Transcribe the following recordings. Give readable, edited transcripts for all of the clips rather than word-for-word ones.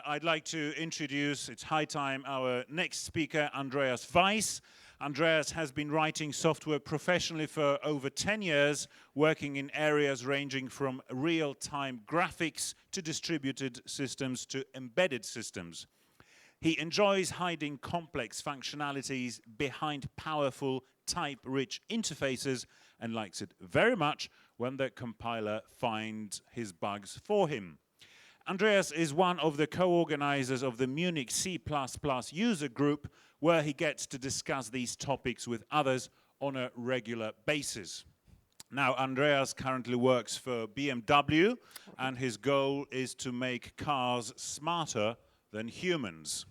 I'd like to introduce, it's high time, our next speaker, Andreas Weis. Andreas has been writing software professionally for over 10 years, working in areas ranging from real-time graphics to distributed systems to embedded systems. He enjoys hiding complex functionalities behind powerful type-rich interfaces and likes it very much when the compiler finds his bugs for him. Andreas is one of the co-organizers of the Munich C++ user group, where he gets to discuss these topics with others on a regular basis. Now, Andreas currently works for BMW, and his goal is to make cars smarter than humans.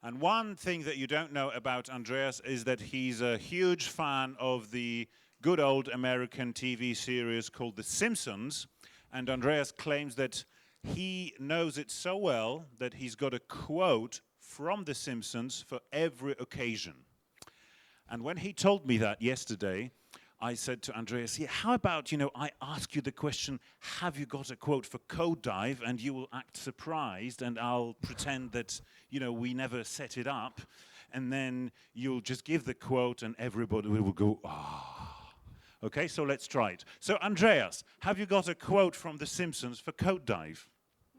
And one thing that you don't know about Andreas is that he's a huge fan of the good old American TV series called The Simpsons, and Andreas claims that he knows it so well that he's got a quote from The Simpsons for every occasion. And when he told me that yesterday, I said to Andreas, yeah, how about, I ask you the question, have you got a quote for Code Dive? And you will act surprised, and I'll pretend that, we never set it up. And then you'll just give the quote, and everybody will go, ah. Okay, so let's try it. So, Andreas, have you got a quote from The Simpsons for Code Dive?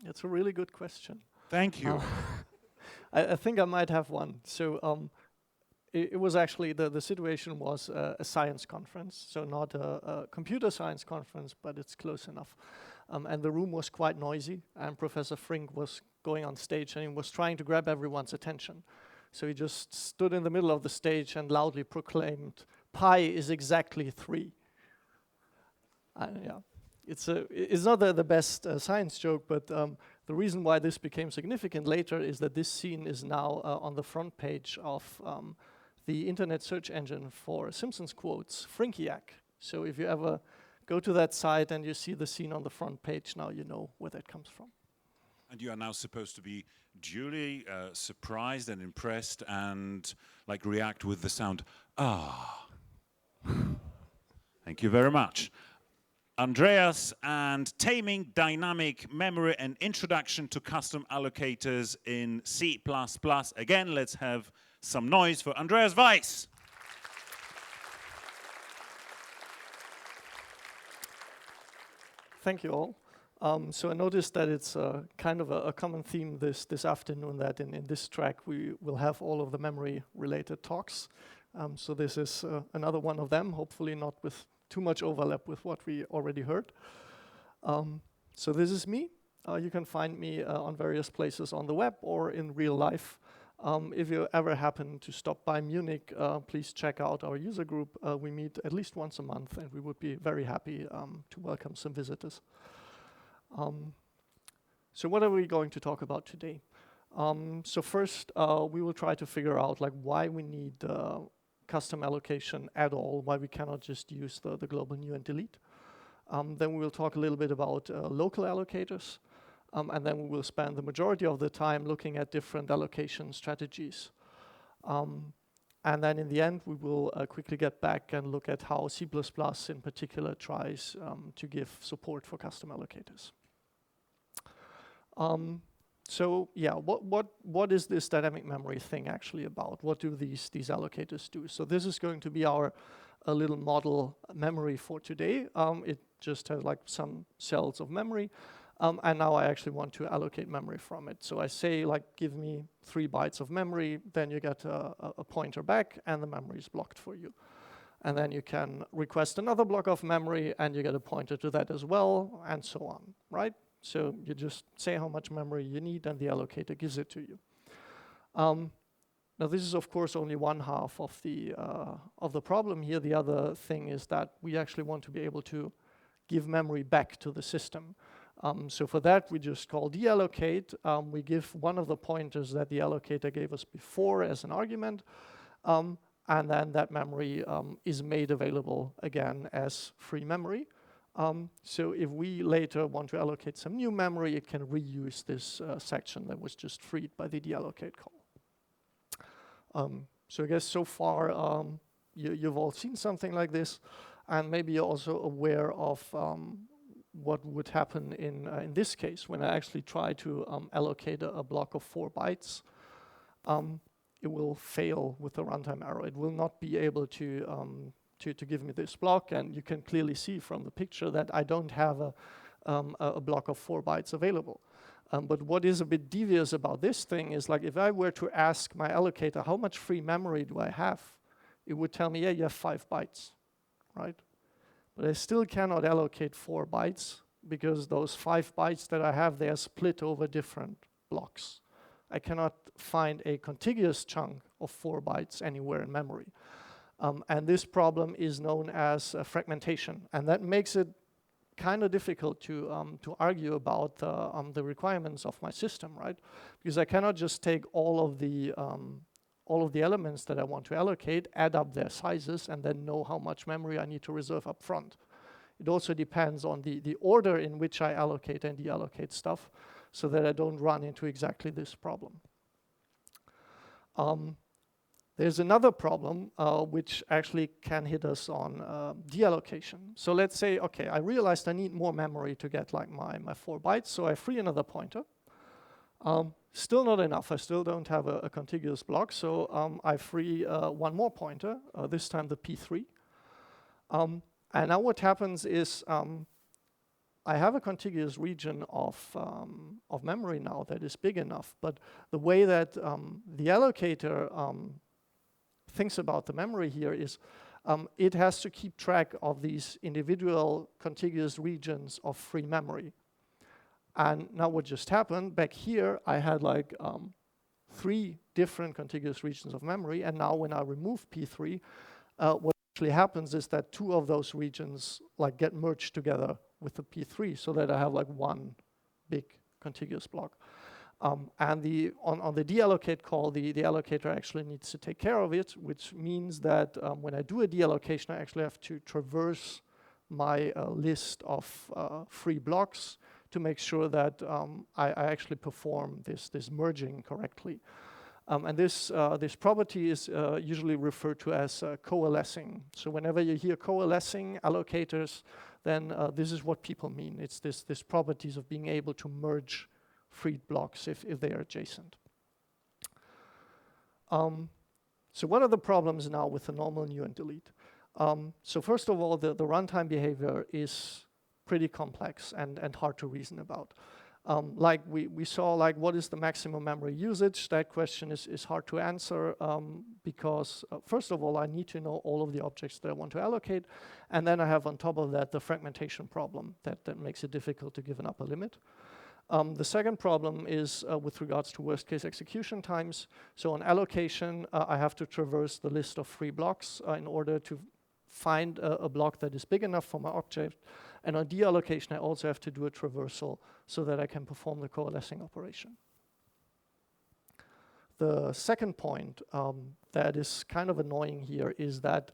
That's a really good question. Thank you. I think I might have one. So it was actually, the situation was a science conference, so not a computer science conference, but it's close enough. And the room was quite noisy, and Professor Frink was going on stage, and he was trying to grab everyone's attention. So he just stood in the middle of the stage and loudly proclaimed, "Pi is exactly 3." Yeah. It's not the best science joke, but the reason why this became significant later is that this scene is now on the front page of the internet search engine for Simpsons quotes, Frinkiac. So if you ever go to that site and you see the scene on the front page, now you know where that comes from. And you are now supposed to be duly surprised and impressed and react with the sound, ah. Thank you very much. Andreas and Taming Dynamic Memory and Introduction to Custom Allocators in C++. Again, let's have some noise for Andreas Weis. Thank you all. So I noticed that it's kind of a common theme this afternoon, that in this track we will have all of the memory-related talks. So this is another one of them, hopefully not with too much overlap with what we already heard. So this is me. You can find me on various places on the web or in real life. If you ever happen to stop by Munich, please check out our user group. We meet at least once a month, and we would be very happy to welcome some visitors. So what are we going to talk about today? So first, we will try to figure out why we need custom allocation at all, why we cannot just use the global new and delete. Then we will talk a little bit about local allocators, and then we will spend the majority of the time looking at different allocation strategies. And then in the end, we will quickly get back and look at how C++ in particular tries to give support for custom allocators. So yeah, what is this dynamic memory thing actually about? What do these allocators do? So this is going to be a little model memory for today. It just has some cells of memory, and now I actually want to allocate memory from it. So I say give me 3 bytes of memory, then you get a pointer back, and the memory is blocked for you. And then you can request another block of memory, and you get a pointer to that as well, and so on, right? So you just say how much memory you need, and the allocator gives it to you. Now this is of course only one half of the problem here. The other thing is that we actually want to be able to give memory back to the system. So for that we just call deallocate. We give one of the pointers that the allocator gave us before as an argument, and then that memory is made available again as free memory. So if we later want to allocate some new memory, it can reuse this section that was just freed by the deallocate call. So I guess so far you've all seen something like this, and maybe you're also aware of what would happen in this case when I actually try to allocate a block of 4 bytes. It will fail with the runtime error. It will not be able to give me this block, and you can clearly see from the picture that I don't have a block of 4 bytes available. But what is a bit devious about this thing is, like, if I were to ask my allocator, how much free memory do I have? It would tell me, yeah, you have 5 bytes, right? But I still cannot allocate 4 bytes because those 5 bytes that I have, they are split over different blocks. I cannot find a contiguous chunk of 4 bytes anywhere in memory. And this problem is known as fragmentation. And that makes it kind of difficult to argue about the requirements of my system, right? Because I cannot just take all of the elements that I want to allocate, add up their sizes, and then know how much memory I need to reserve up front. It also depends on the order in which I allocate and deallocate stuff, so that I don't run into exactly this problem. There's another problem which actually can hit us on deallocation. So let's say, okay, I realized I need more memory to get like my 4 bytes, so I free another pointer. Still not enough, I still don't have a contiguous block, so I free one more pointer, this time the P3. And now what happens is I have a contiguous region of memory now that is big enough, but the way that the allocator thinks about the memory here is it has to keep track of these individual contiguous regions of free memory. And now what just happened, back here I had like 3 different contiguous regions of memory, and now when I remove P3, what actually happens is that 2 of those regions like get merged together with the P3, so that I have like one big contiguous block. And on the deallocate call, the allocator actually needs to take care of it, which means that when I do a deallocation, I actually have to traverse my list of free blocks to make sure that I actually perform this merging correctly. And this property is usually referred to as coalescing. So whenever you hear coalescing allocators, then this is what people mean. It's this properties of being able to merge freed blocks if they are adjacent. So what are the problems now with the normal new and delete? So first of all, the runtime behavior is pretty complex and hard to reason about. Like we saw, like, what is the maximum memory usage? That question is hard to answer because first of all, I need to know all of the objects that I want to allocate, and then I have on top of that the fragmentation problem that makes it difficult to give an upper limit. The second problem is with regards to worst case execution times. So on allocation, I have to traverse the list of free blocks in order to find a block that is big enough for my object. And on deallocation, I also have to do a traversal so that I can perform the coalescing operation. The second point that is kind of annoying here is that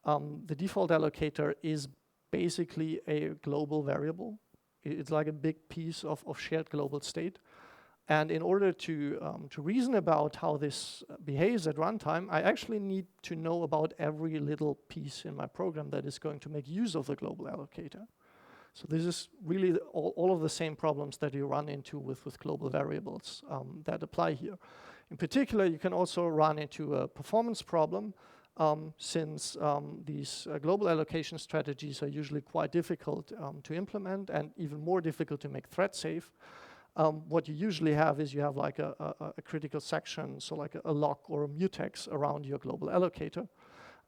the default allocator is basically a global variable. It's like a big piece of shared global state. And in order to reason about how this behaves at runtime, I actually need to know about every little piece in my program that is going to make use of the global allocator. So this is really all of the same problems that you run into with global variables that apply here. In particular, you can also run into a performance problem since these global allocation strategies are usually quite difficult to implement and even more difficult to make thread safe. What you usually have is you have like a critical section, so like a lock or a mutex around your global allocator.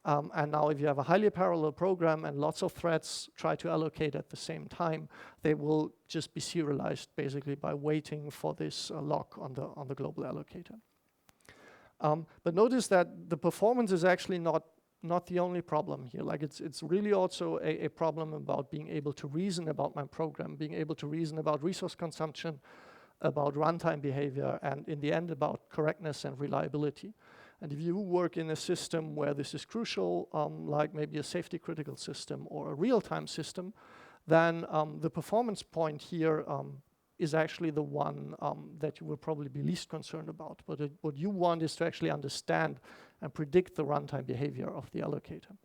And now if you have a highly parallel program and lots of threads try to allocate at the same time, they will just be serialized basically by waiting for this lock on the global allocator. But notice that the performance is actually not the only problem here. Like it's really also a problem about being able to reason about my program, being able to reason about resource consumption, about runtime behavior, and in the end about correctness and reliability. And if you work in a system where this is crucial, like maybe a safety critical system or a real-time system, then the performance point here is actually the one that you will probably be least concerned about. But what you want is to actually understand and predict the runtime behavior of the allocator.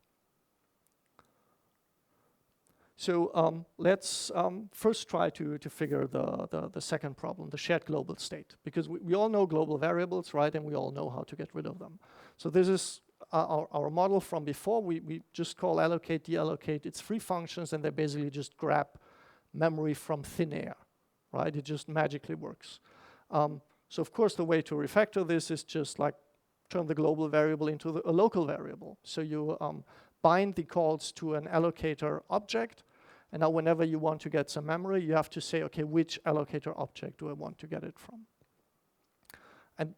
So let's first try to figure the second problem, the shared global state, because we all know global variables, right? And we all know how to get rid of them. So this is our model from before. We just call allocate, deallocate. It's three functions, and they basically just grab memory from thin air, right? It just magically works. So of course, the way to refactor this is just like turn the global variable into a local variable. So you bind the calls to an allocator object. And now whenever you want to get some memory, you have to say, okay, which allocator object do I want to get it from? And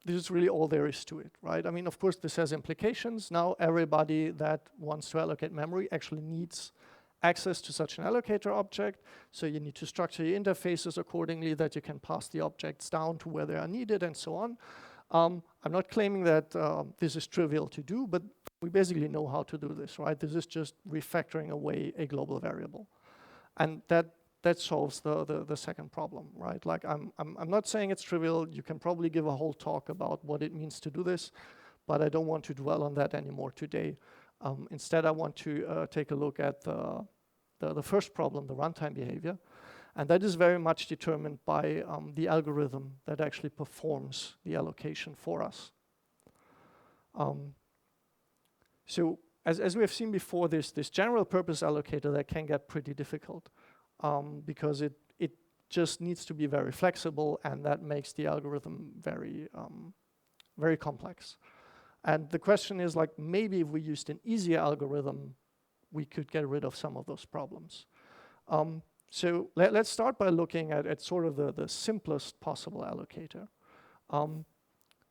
this is really all there is to it, right? I mean, of course, this has implications. Now everybody that wants to allocate memory actually needs access to such an allocator object. So you need to structure your interfaces accordingly that you can pass the objects down to where they are needed and so on. I'm not claiming that this is trivial to do, but we basically know how to do this, right? This is just refactoring away a global variable. And that solves the second problem, right? Like I'm not saying it's trivial. You can probably give a whole talk about what it means to do this, but I don't want to dwell on that anymore today. Instead, I want to take a look at the first problem, the runtime behavior. And that is very much determined by the algorithm that actually performs the allocation for us. So as we have seen before, this general purpose allocator that can get pretty difficult because it just needs to be very flexible, and that makes the algorithm very, very complex. And the question is, like, maybe if we used an easier algorithm, we could get rid of some of those problems. So let's start by looking at sort of the simplest possible allocator.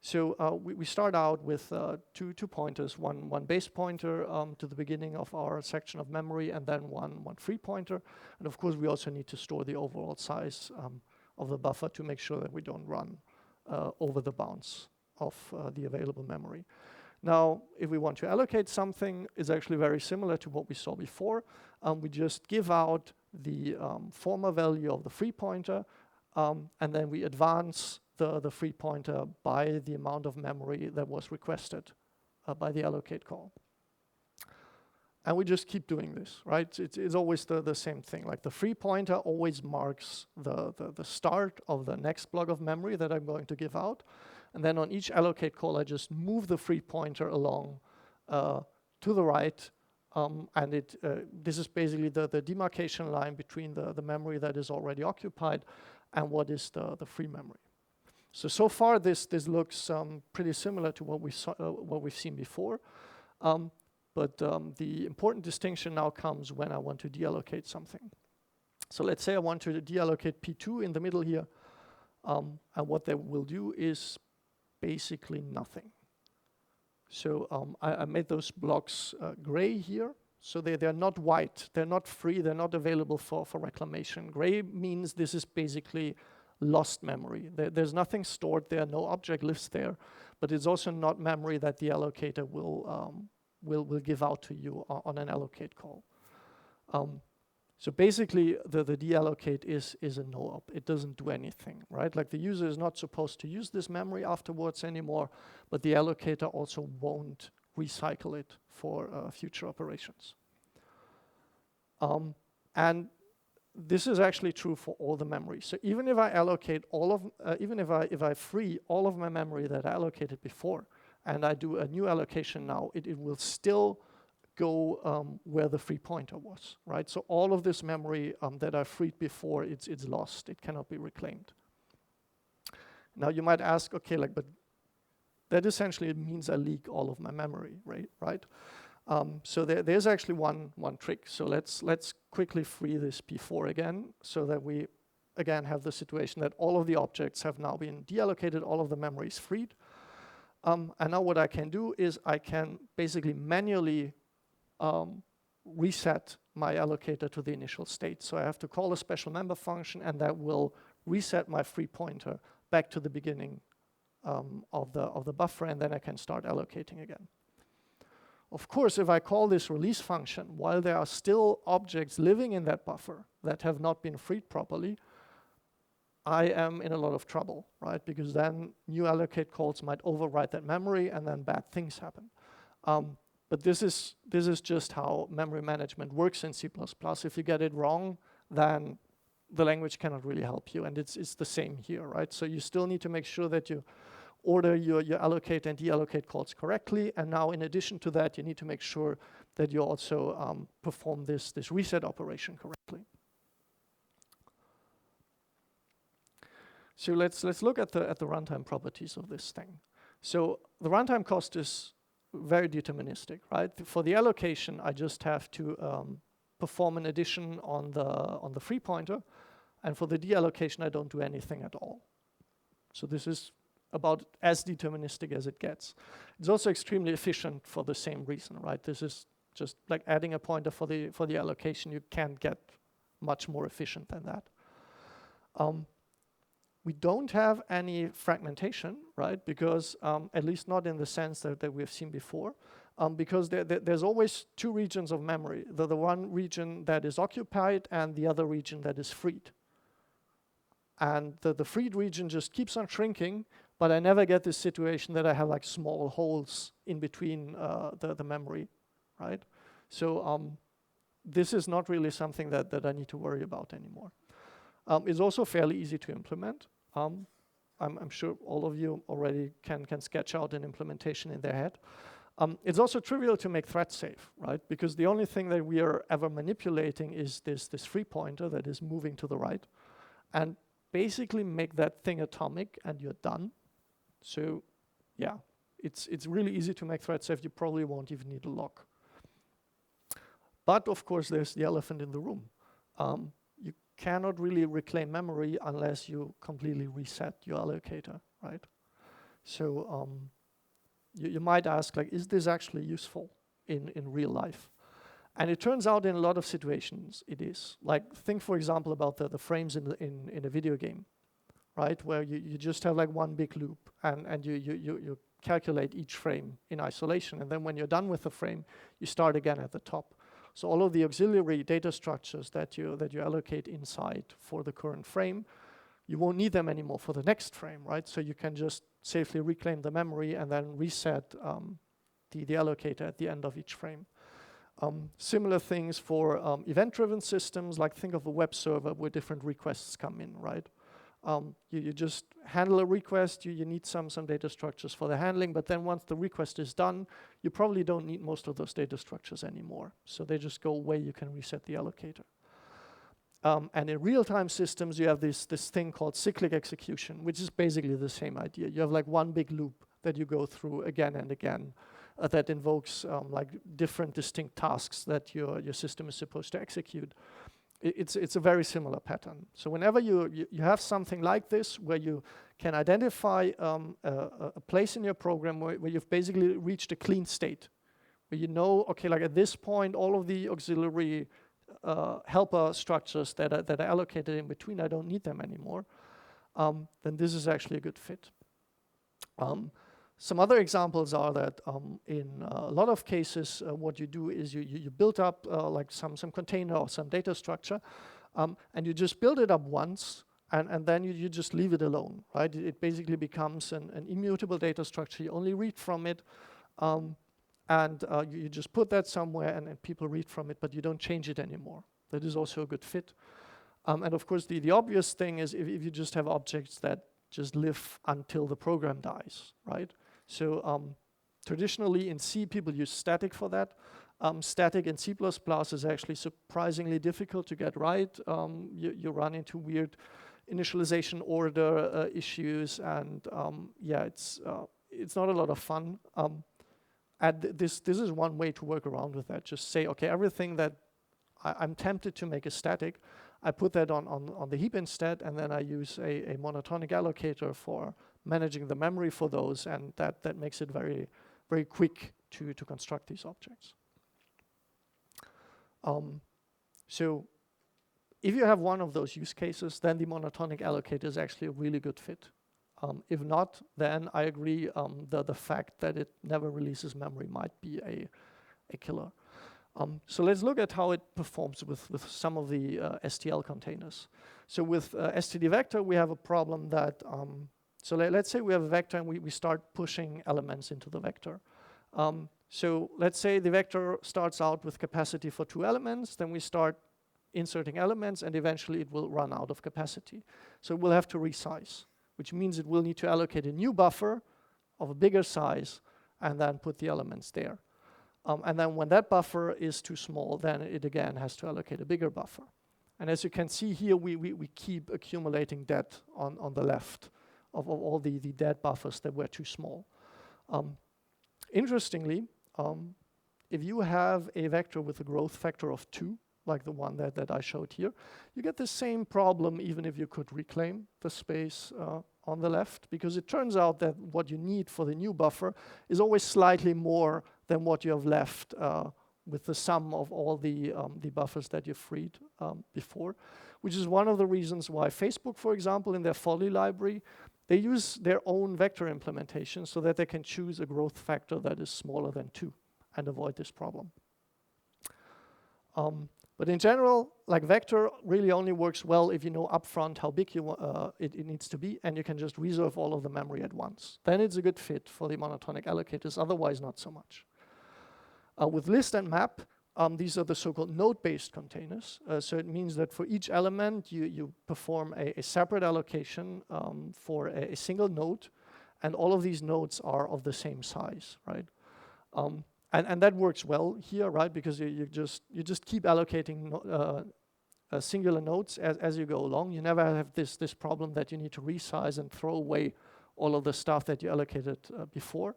So we start out with two pointers, one base pointer to the beginning of our section of memory, and then one free pointer. And of course, we also need to store the overall size of the buffer to make sure that we don't run over the bounds of the available memory. Now, if we want to allocate something, it's actually very similar to what we saw before. We just give out the former value of the free pointer, and then we advance the free pointer by the amount of memory that was requested by the allocate call. And we just keep doing this, right? It's always the same thing. Like the free pointer always marks the start of the next block of memory that I'm going to give out. And then on each allocate call, I just move the free pointer along to the right. And this is basically the demarcation line between the memory that is already occupied and what is the free memory. So far, this looks pretty similar to what we've seen before. But the important distinction now comes when I want to deallocate something. So let's say I want to deallocate P2 in the middle here. And what that will do is basically nothing. So I made those blocks gray here. So they're not white. They're not free. They're not available for reclamation. Gray means this is basically lost memory. There's nothing stored there. No object lives there. But it's also not memory that the allocator will give out to you on an allocate call. So basically, the deallocate is a no-op. It doesn't do anything, right? Like the user is not supposed to use this memory afterwards anymore, but the allocator also won't recycle it for future operations. And this is actually true for all the memory. So even if I allocate all of, even if I free all of my memory that I allocated before, and I do a new allocation now, it will still go where the free pointer was, right? So all of this memory that I freed before, it's lost. It cannot be reclaimed. Now you might ask, okay, like, but that essentially means I leak all of my memory, right? So there's actually one trick. So let's quickly free this P4 again, so that we again have the situation that all of the objects have now been deallocated, all of the memory is freed. And now what I can do is I can basically manually reset my allocator to the initial state. So I have to call a special member function, and that will reset my free pointer back to the beginning of the buffer, and then I can start allocating again. Of course, if I call this release function while there are still objects living in that buffer that have not been freed properly, I am in a lot of trouble, right? Because then new allocate calls might overwrite that memory, and then bad things happen. But this is just how memory management works in C++. If you get it wrong, then the language cannot really help you, and it's the same here, right? So you still need to make sure that you order your allocate and deallocate calls correctly, and now in addition to that, you need to make sure that you also perform this reset operation correctly. So let's look at the runtime properties of this thing. So the runtime cost is very deterministic, right? For the allocation, I just have to perform an addition on the free pointer, and for the deallocation, I don't do anything at all. So this is about as deterministic as it gets. It's also extremely efficient for the same reason, right? This is just like adding a pointer for the allocation. You can't get much more efficient than that. We don't have any fragmentation, right? Because at least not in the sense that we have seen before, because there's always two regions of memory. The one region that is occupied and the other region that is freed. And the freed region just keeps on shrinking, but I never get this situation that I have like small holes in between the memory, right? So this is not really something that I need to worry about anymore. It's also fairly easy to implement. I'm sure all of you already can sketch out an implementation in their head. It's also trivial to make thread safe, right? Because the only thing that we are ever manipulating is this free pointer that is moving to the right. And basically make that thing atomic and you're done. So yeah, it's really easy to make thread safe. You probably won't even need a lock. But of course, there's the elephant in the room. You cannot really reclaim memory unless you completely reset your allocator, right? So you might ask, like, is this actually useful in real life? And it turns out in a lot of situations it is. Like, think for example about the frames in a video game, right? Where you just have like one big loop and you calculate each frame in isolation. And then when you're done with the frame, you start again at the top. So all of the auxiliary data structures that you allocate inside for the current frame, you won't need them anymore for the next frame, right? So you can just safely reclaim the memory and then reset the allocator at the end of each frame. Similar things for event-driven systems, like think of a web server where different requests come in, right? You just handle a request, you need some data structures for the handling, but then once the request is done, you probably don't need most of those data structures anymore. So they just go away, you can reset the allocator. And in real-time systems, you have this thing called cyclic execution, which is basically the same idea. You have like one big loop that you go through again and again that invokes like different distinct tasks that your system is supposed to execute. It's a very similar pattern. So whenever you have something like this, where you can identify a place in your program where you've basically reached a clean state, where you know, okay, like at this point, all of the auxiliary helper structures that are allocated in between, I don't need them anymore, then this is actually a good fit. Some other examples are that in a lot of cases, what you do is you build up like some container or some data structure, and you just build it up once, and then you just leave it alone, right? It basically becomes an immutable data structure. You only read from it, and you just put that somewhere, and people read from it, but you don't change it anymore. That is also a good fit. And of course, the obvious thing is if you just have objects that just live until the program dies, right? So traditionally in C, people use static for that. Static in C++ is actually surprisingly difficult to get right. You run into weird initialization order issues, and yeah, it's not a lot of fun. And this is one way to work around with that. Just say, okay, everything that I'm tempted to make a static, I put that on the heap instead, and then I use a monotonic allocator for managing the memory for those, and that makes it very, very quick to construct these objects. So if you have one of those use cases, then the monotonic allocator is actually a really good fit. If not, then I agree the fact that it never releases memory might be a killer. So let's look at how it performs with some of the STL containers. So with std vector, we have a problem that, so let's say we have a vector and we start pushing elements into the vector. So let's say the vector starts out with capacity for 2 elements, then we start inserting elements, and eventually it will run out of capacity. So we'll have to resize, which means it will need to allocate a new buffer of a bigger size and then put the elements there. And then when that buffer is too small, then it again has to allocate a bigger buffer. And as you can see here, we keep accumulating debt on the left of all the dead buffers that were too small. Interestingly, if you have a vector with a growth factor of 2, like the one that I showed here, you get the same problem even if you could reclaim the space on the left, because it turns out that what you need for the new buffer is always slightly more than what you have left with the sum of all the buffers that you freed before, which is one of the reasons why Facebook, for example, in their Folly library, they use their own vector implementation so that they can choose a growth factor that is smaller than 2 and avoid this problem. But in general, like vector really only works well if you know upfront how big it needs to be, and you can just reserve all of the memory at once. Then it's a good fit for the monotonic allocators, otherwise not so much. With list and map, these are the so-called node-based containers. So it means that for each element, you perform a separate allocation for a single node, and all of these nodes are of the same size, right? And that works well here, right? Because you just keep allocating singular nodes as you go along. You never have this problem that you need to resize and throw away all of the stuff that you allocated before.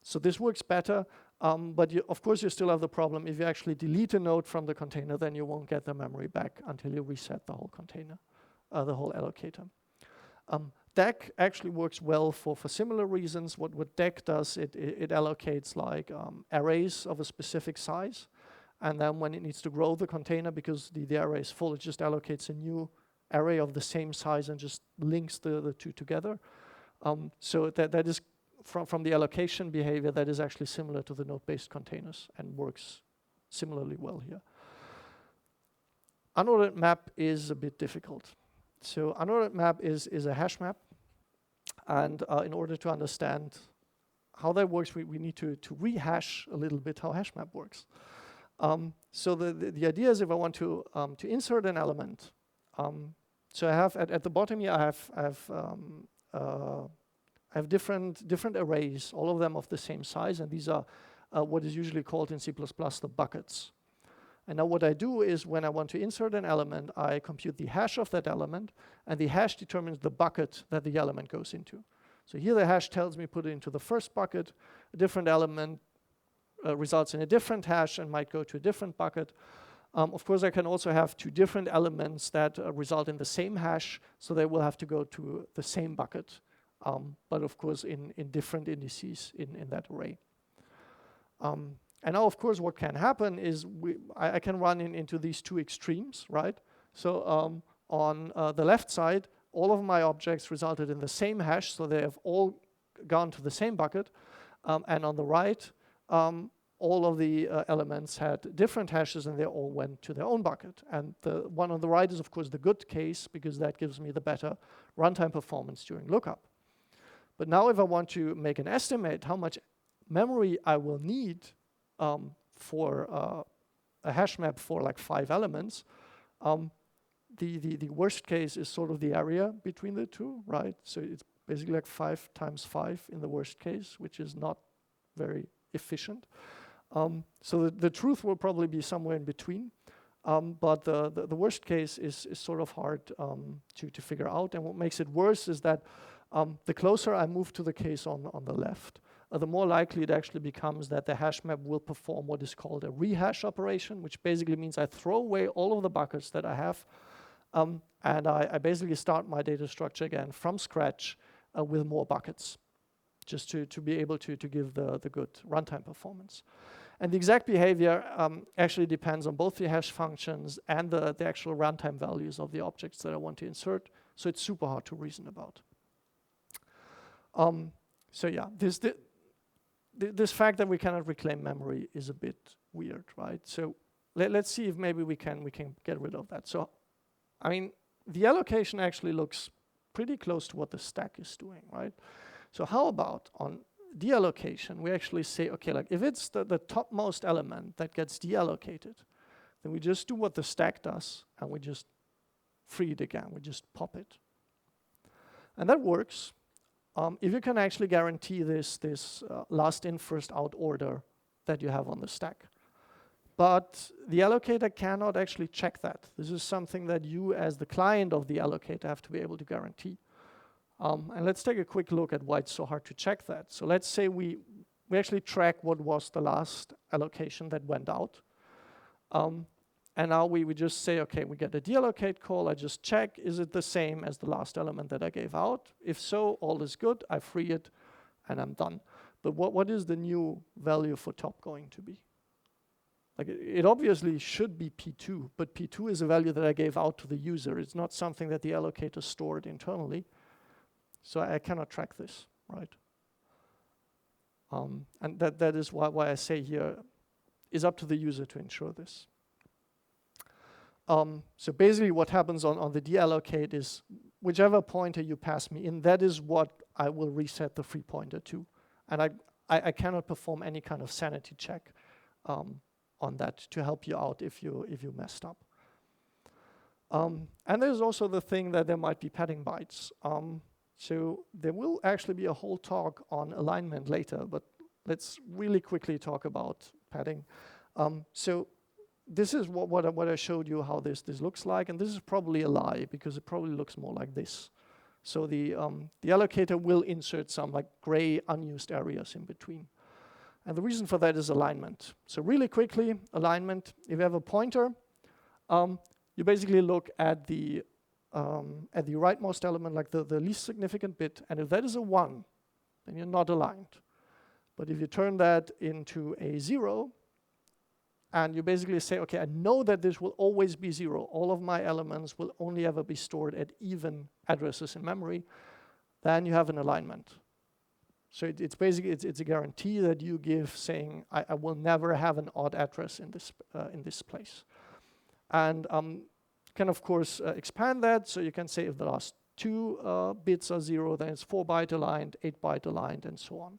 So this works better, but of course you still have the problem if you actually delete a node from the container, then you won't get the memory back until you reset the whole container, the whole allocator. DEC actually works well for similar reasons. What DEC does, it allocates like arrays of a specific size, and then when it needs to grow the container, because the array is full, it just allocates a new array of the same size and just links the two together. So that is from the allocation behavior, that is actually similar to the node-based containers and works similarly well here. Unordered map is a bit difficult. So unordered map is a hash map, and in order to understand how that works, we need to rehash a little bit how Hashmap works. So the idea is if I want to insert an element, so I have at the bottom here I have different arrays, all of them of the same size, and these are what is usually called in C++ the buckets. And now what I do is when I want to insert an element, I compute the hash of that element, and the hash determines the bucket that the element goes into. So here the hash tells me put it into the first bucket. A different element results in a different hash and might go to a different bucket. Of course, I can also have two different elements that result in the same hash, so they will have to go to the same bucket, but of course in different indices in that array. And now, of course, what can happen is I can run into these two extremes, right? So on the left side, all of my objects resulted in the same hash, so they have all gone to the same bucket. And on the right, all of the elements had different hashes, and they all went to their own bucket. And the one on the right is, of course, the good case, because that gives me the better runtime performance during lookup. But now if I want to make an estimate how much memory I will need for a hash map for like 5 elements, the worst case is sort of the area between the two, right? So it's basically like 5 times 5 in the worst case, which is not very efficient. So the truth will probably be somewhere in between, but the worst case is sort of hard to figure out. And what makes it worse is that the closer I move to the case on the left, the more likely it actually becomes that the hash map will perform what is called a rehash operation, which basically means I throw away all of the buckets that I have, and I basically start my data structure again from scratch with more buckets, just to be able to give the good runtime performance. And the exact behavior actually depends on both the hash functions and the actual runtime values of the objects that I want to insert, so it's super hard to reason about. So yeah, this fact that we cannot reclaim memory is a bit weird, right? So let's see if maybe we can get rid of that. So, I mean, the allocation actually looks pretty close to what the stack is doing, right? So how about on deallocation, we actually say, okay, like if it's the topmost element that gets deallocated, then we just do what the stack does, and we just free it again. We just pop it. And that works if you can actually guarantee this last in, first out order that you have on the stack. But the allocator cannot actually check that. This is something that you, as the client of the allocator, have to be able to guarantee. And let's take a quick look at why it's so hard to check that. So let's say we actually track what was the last allocation that went out. And now we just say, okay, we get a deallocate call. I just check, is it the same as the last element that I gave out? If so, all is good. I free it, and I'm done. But what is the new value for top going to be? Like it obviously should be P2, but P2 is a value that I gave out to the user. It's not something that the allocator stored internally. So I cannot track this, right? And that is why I say here, is up to the user to ensure this. So basically what happens on the deallocate is whichever pointer you pass me in, that is what I will reset the free pointer to. And I cannot perform any kind of sanity check on that to help you out if you messed up. And there's also the thing that there might be padding bytes. So there will actually be a whole talk on alignment later, but let's really quickly talk about padding. So this is what I showed you how this looks like, and this is probably a lie because it probably looks more like this. So the allocator will insert some like gray unused areas in between. And the reason for that is alignment. So really quickly, alignment, if you have a pointer, you basically look at the rightmost element, like the least significant bit, and if that is a 1, then you're not aligned. But if you turn that into a 0, and you basically say, okay, I know that this will always be 0. All of my elements will only ever be stored at even addresses in memory. Then you have an alignment. So it's basically it's a guarantee that you give, saying I will never have an odd address in this place. And can of course expand that. So you can say if the last 2 bits are 0, then it's 4-byte aligned, 8-byte aligned, and so on.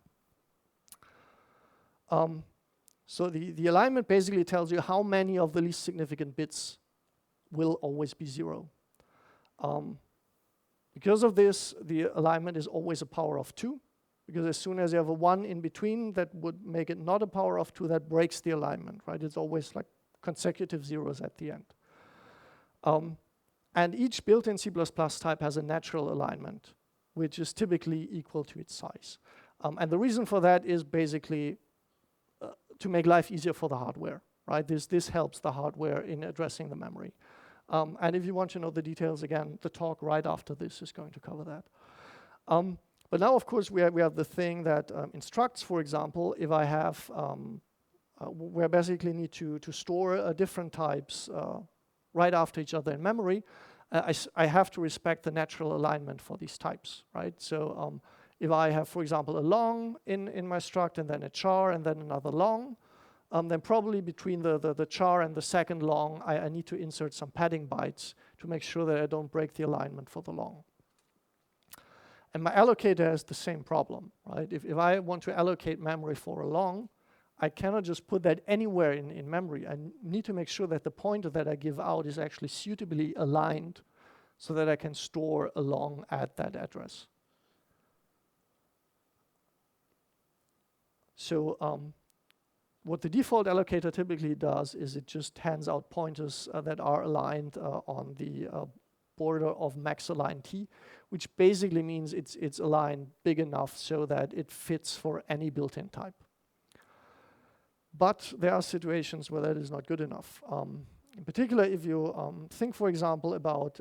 So the alignment basically tells you how many of the least significant bits will always be 0. Because of this, the alignment is always a power of 2, because as soon as you have a 1 in between, that would make it not a power of 2, that breaks the alignment, right? It's always like consecutive zeros at the end. And each built-in C++ type has a natural alignment, which is typically equal to its size. And the reason for that is basically to make life easier for the hardware, right? This helps the hardware in addressing the memory. And if you want to know the details, again, the talk right after this is going to cover that. But now, of course, we have the thing that instructs, for example, if I have, where I basically need to store different types right after each other in memory, I have to respect the natural alignment for these types, right? So if I have, for example, a long in my struct and then a char and then another long, then probably between the char and the second long, I need to insert some padding bytes to make sure that I don't break the alignment for the long. And my allocator has the same problem, right? If I want to allocate memory for a long, I cannot just put that anywhere in memory. I need to make sure that the pointer that I give out is actually suitably aligned so that I can store a long at that address. So what the default allocator typically does is it just hands out pointers that are aligned on the border of max align t, which basically means it's aligned big enough so that it fits for any built-in type. But there are situations where that is not good enough. In particular, if you think, for example, about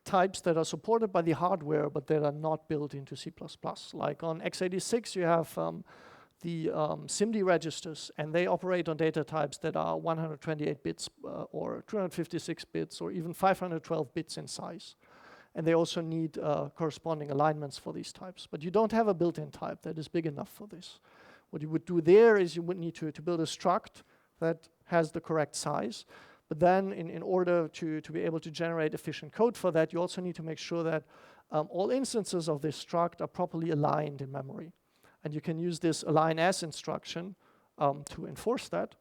types that are supported by the hardware but that are not built into C++. Like on x86, you have the SIMD registers, and they operate on data types that are 128 bits or 256 bits or even 512 bits in size. And they also need corresponding alignments for these types. But you don't have a built-in type that is big enough for this. What you would do there is you would need to build a struct that has the correct size. But then in order to be able to generate efficient code for that, you also need to make sure that all instances of this struct are properly aligned in memory. And you can use this align as instruction to enforce that.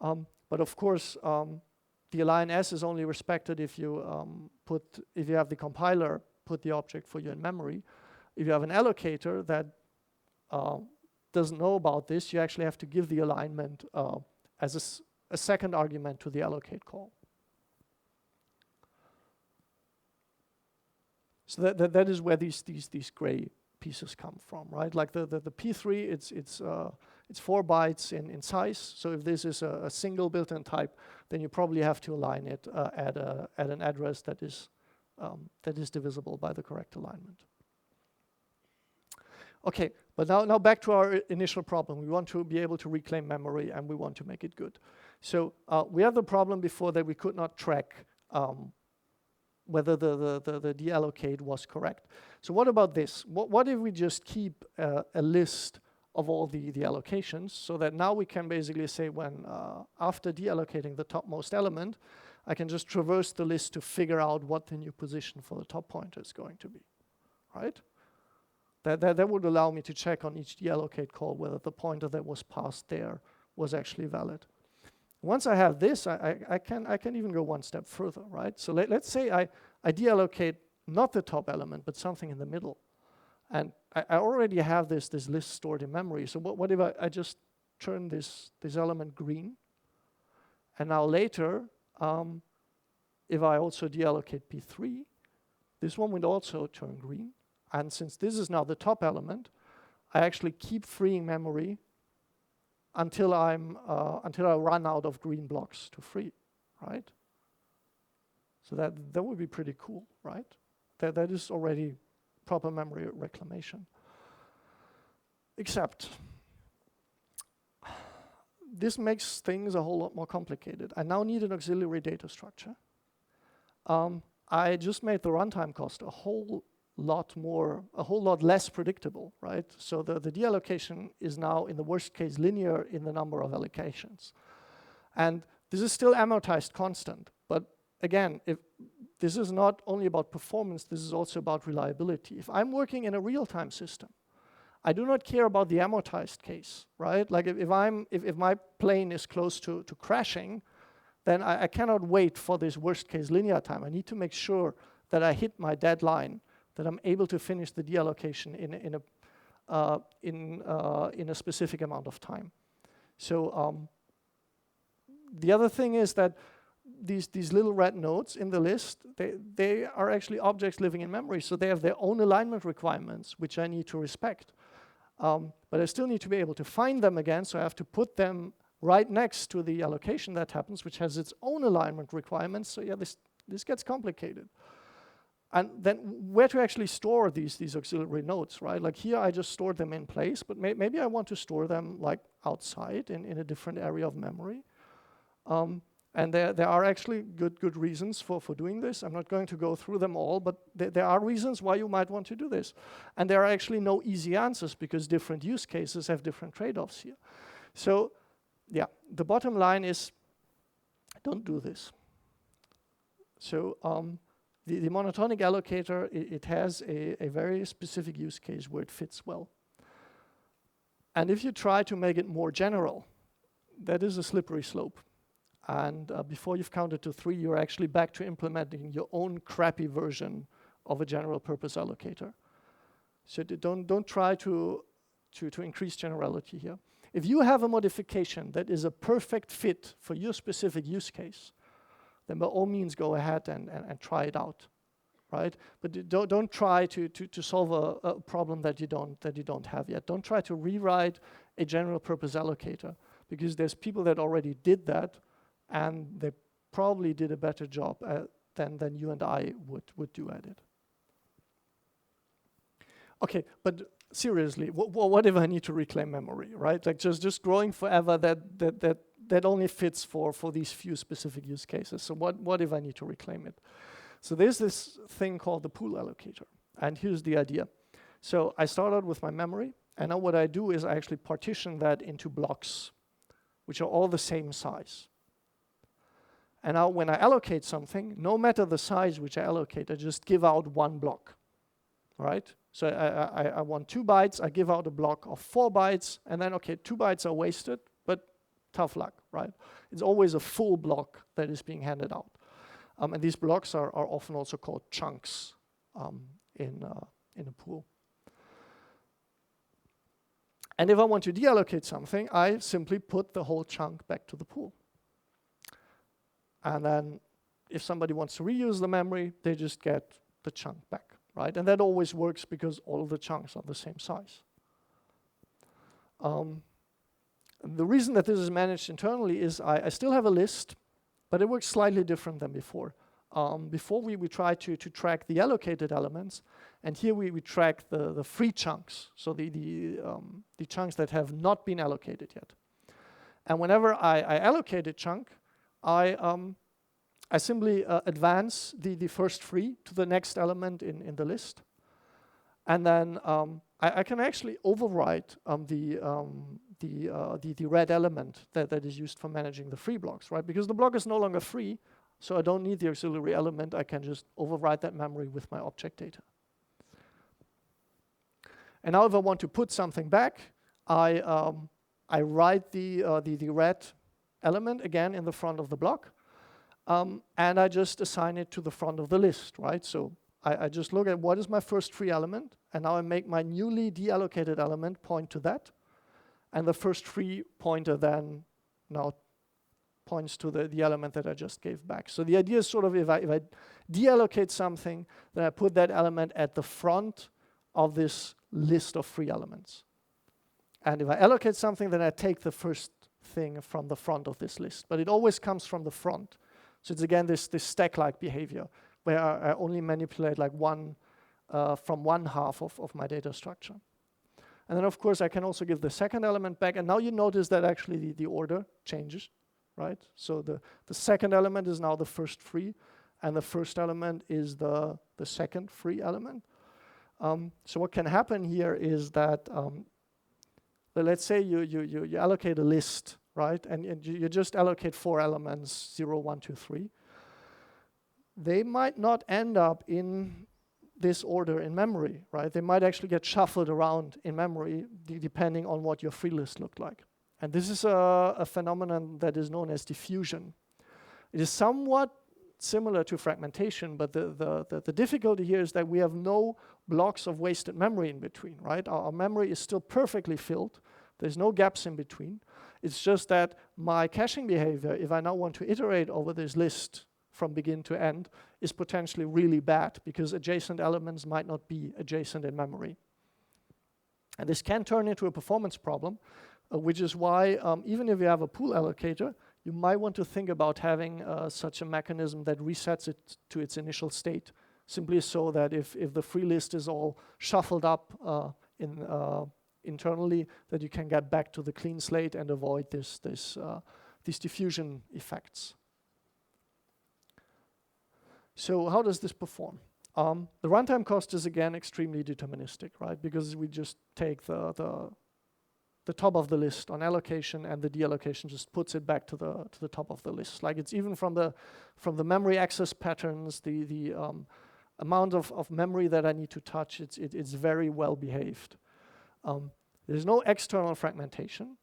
But of course, the align as is only respected if you if you have the compiler put the object for you in memory. If you have an allocator that doesn't know about this, you actually have to give the alignment as a second argument to the allocate call. So that is where these gray pieces come from, right? Like the P3, it's 4 bytes in size. So if this is a single built-in type, then you probably have to align it at an address that is divisible by the correct alignment. Okay, but now back to our initial problem. We want to be able to reclaim memory, and we want to make it good. So we had the problem before that we could not track whether the deallocate was correct. So what about this? What if we just keep a list of all the allocations, so that now we can basically say when after deallocating the topmost element, I can just traverse the list to figure out what the new position for the top pointer is going to be, right? That would allow me to check on each deallocate call whether the pointer that was passed there was actually valid. Once I have this, I can even go one step further, right? So let's say I deallocate not the top element, but something in the middle. And I already have this list stored in memory. So what if I just turn this element green? And now later, if I also deallocate P3, this one would also turn green. And since this is now the top element, I actually keep freeing memory until I run out of green blocks to free, right? So that would be pretty cool, right? That is already proper memory reclamation. Except this makes things a whole lot more complicated. I now need an auxiliary data structure. I just made the runtime cost a whole lot less predictable, right? So the deallocation is now, in the worst case, linear in the number of allocations. And this is still amortized constant. But again, if this is not only about performance, this is also about reliability. If I'm working in a real-time system, I do not care about the amortized case, right? Like if my plane is close to crashing, then I cannot wait for this worst-case linear time. I need to make sure that I hit my deadline, that I'm able to finish the deallocation in a specific amount of time. So the other thing is that these little red nodes in the list, they are actually objects living in memory, so they have their own alignment requirements, which I need to respect. But I still need to be able to find them again, so I have to put them right next to the allocation that happens, which has its own alignment requirements. So yeah, this gets complicated. And then where to actually store these auxiliary nodes, right? Like here I just stored them in place, but maybe I want to store them like outside in a different area of memory. And there are actually good reasons for doing this. I'm not going to go through them all, but there are reasons why you might want to do this. And there are actually no easy answers because different use cases have different trade-offs here. So yeah, the bottom line is don't do this. So the monotonic allocator, it has a very specific use case where it fits well. And if you try to make it more general, that is a slippery slope. And before you've counted to 3, you're actually back to implementing your own crappy version of a general purpose allocator. So don't try to increase generality here. If you have a modification that is a perfect fit for your specific use case, then by all means go ahead and try it out, right? But don't try to solve a problem that you don't have yet. Don't try to rewrite a general purpose allocator, because there's people that already did that, and they probably did a better job than you and I would do at it. Okay, but seriously, what if I need to reclaim memory, right? Like just growing forever, that only fits for these few specific use cases. So what if I need to reclaim it? So there's this thing called the pool allocator, and here's the idea. So I start out with my memory, and now what I do is I actually partition that into blocks, which are all the same size. And now when I allocate something, no matter the size which I allocate, I just give out one block. right? So I want 2 bytes, I give out a block of 4 bytes, and then, okay, 2 bytes are wasted, but tough luck, right? It's always a full block that is being handed out. And these blocks are often also called chunks in a pool. And if I want to deallocate something, I simply put the whole chunk back to the pool. And then if somebody wants to reuse the memory, they just get the chunk back, right? And that always works because all of the chunks are the same size. The reason that this is managed internally is I still have a list, but it works slightly different than before. Before we try to track the allocated elements, and here we track the free chunks, so the chunks that have not been allocated yet. And whenever I allocate a chunk, I simply advance the first free to the next element in the list. And then I can actually overwrite the red element that is used for managing the free blocks, right? Because the block is no longer free, so I don't need the auxiliary element. I can just overwrite that memory with my object data. And now if I want to put something back, I write the red element again in the front of the block. And I just assign it to the front of the list, right? So I just look at what is my first free element, and now I make my newly deallocated element point to that. And the first free pointer then now points to the element that I just gave back. So the idea is sort of if I deallocate something, then I put that element at the front of this list of free elements. And if I allocate something, then I take the first thing from the front of this list. But it always comes from the front. So it's again this stack-like behavior where I only manipulate like one from one half of my data structure. And then of course I can also give the second element back, and now you notice that actually the order changes, right? So the second element is now the first free, and the first element is the second free element. So what can happen here is that let's say you allocate a list, right? And you just allocate 4 elements, 0, 1, 2, 3. They might not end up in this order in memory, right? They might actually get shuffled around in memory depending on what your free list looked like. And this is a phenomenon that is known as diffusion. It is somewhat similar to fragmentation, but the difficulty here is that we have no blocks of wasted memory in between, right? Our memory is still perfectly filled. There's no gaps in between. It's just that my caching behavior, if I now want to iterate over this list from begin to end, is potentially really bad because adjacent elements might not be adjacent in memory. And this can turn into a performance problem, which is why even if you have a pool allocator, you might want to think about having such a mechanism that resets it to its initial state, simply so that if the free list is all shuffled up internally, that you can get back to the clean slate and avoid these diffusion effects. So how does this perform? The runtime cost is again extremely deterministic, right? Because we just take the top of the list on allocation, and the deallocation just puts it back to the top of the list. Like it's even from the memory access patterns, the amount of memory that I need to touch, it's very well behaved. There's no external fragmentation.